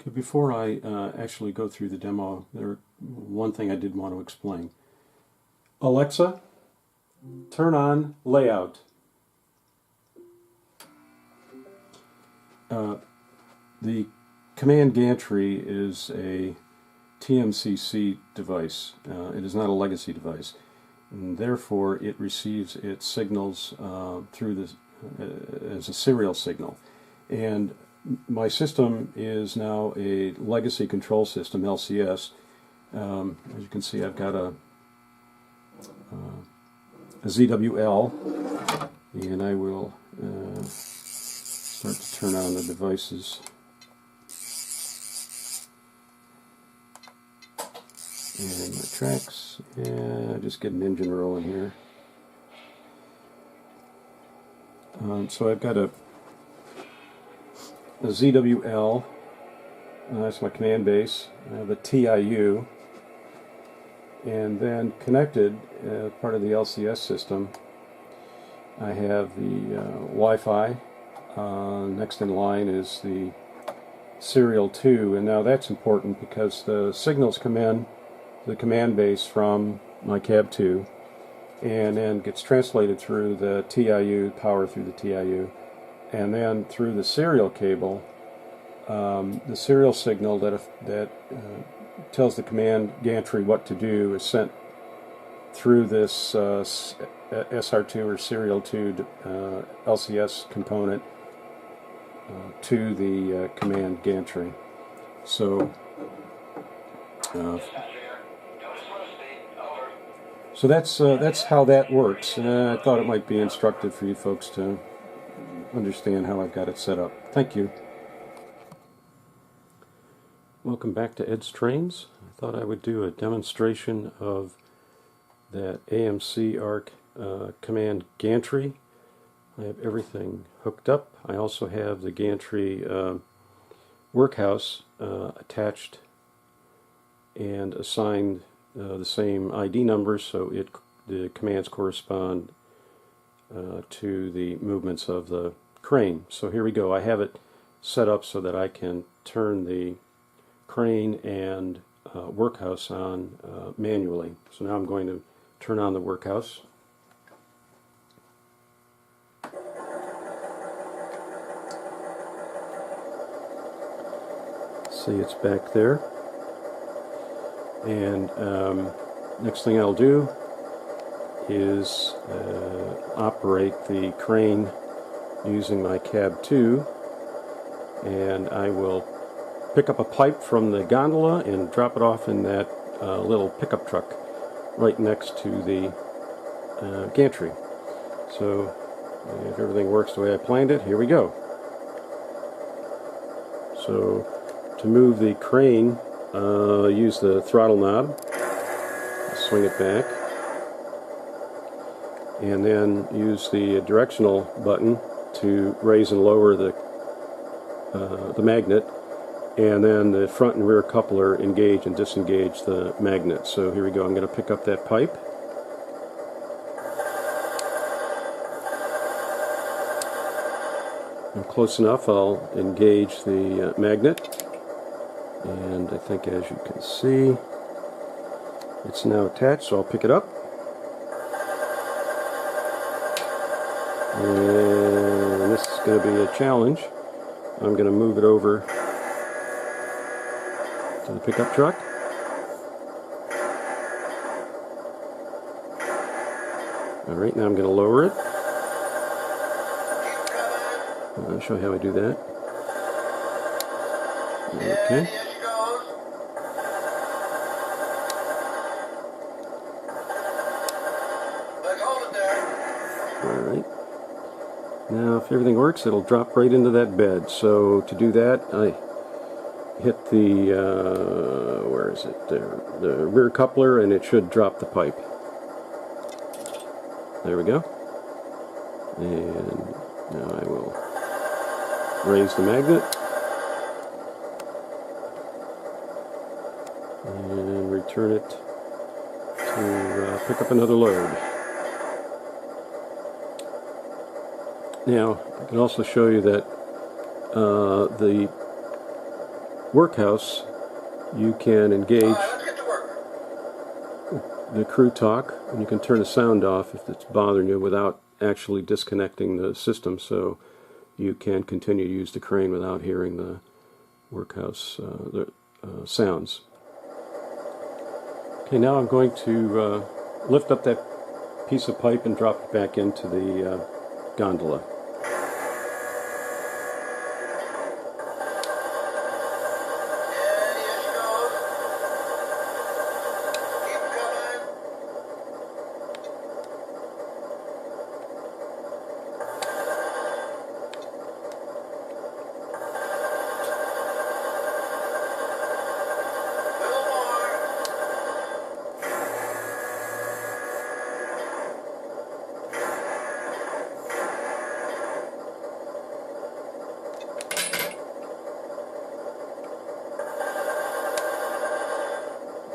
So before I actually go through the demo, one thing I did want to explain. Alexa, turn on layout. The Command Gantry is a TMCC device. It is not a legacy device, and therefore it receives its signals through this as a serial signal. And my system is now a legacy control system, LCS. As you can see, I've got a ZWL, and I will start to turn on the devices. And my tracks, and just get an engine rolling here. So I've got a ZWL, that's my command base. I have a TIU, and then connected, part of the LCS system, I have the Wi-Fi. Next in line is the serial 2, and now that's important because the signals come in the command base from my cab 2 and then gets translated through the TIU, power through the TIU, and then through the serial cable. The serial signal that tells the Command Gantry what to do is sent through this SR2 or serial 2 LCS component to the Command Gantry. So that's how that works. I thought it might be instructive for you folks to understand how I've got it set up. Thank you. Welcome back to Ed's Trains. I thought I would do a demonstration of that AMC ARC Command Gantry. I have everything hooked up. I also have the Gantry workhouse attached and assigned the same ID numbers, so the commands correspond to the movements of the crane. So here we go. I have it set up so that I can turn the crane and workhouse on manually. So now I'm going to turn on the workhouse. See, it's back there. And next thing I'll do is operate the crane using my cab 2, and I will pick up a pipe from the gondola and drop it off in that little pickup truck right next to the gantry. So if everything works the way I planned it, here we go. So to move the crane, use the throttle knob, swing it back, and then use the directional button to raise and lower the magnet, and then the front and rear coupler engage and disengage the magnet. So here we go. I'm going to pick up that pipe. I'm close enough, I'll engage the magnet. And I think, as you can see, it's now attached, so I'll pick it up. And this is going to be a challenge. I'm going to move it over to the pickup truck. Alright, now I'm going to lower it. I'll show you how I do that. Okay. Alright. Now, if everything works, it'll drop right into that bed. So, to do that, I hit the, where is it? The rear coupler, and it should drop the pipe. There we go. And now I will raise the magnet. And return it to pick up another load. Now, I can also show you that the workhouse, you can engage the crew talk, and you can turn the sound off if it's bothering you without actually disconnecting the system, so you can continue to use the crane without hearing the workhouse sounds. Okay, now I'm going to lift up that piece of pipe and drop it back into the gondola.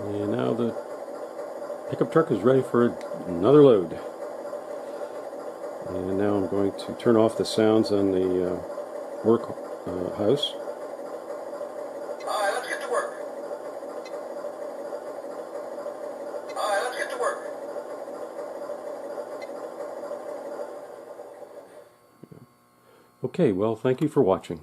And now the pickup truck is ready for another load. And now I'm going to turn off the sounds on the workhouse. Alright, let's get to work. Alright, let's get to work. Okay, well, thank you for watching.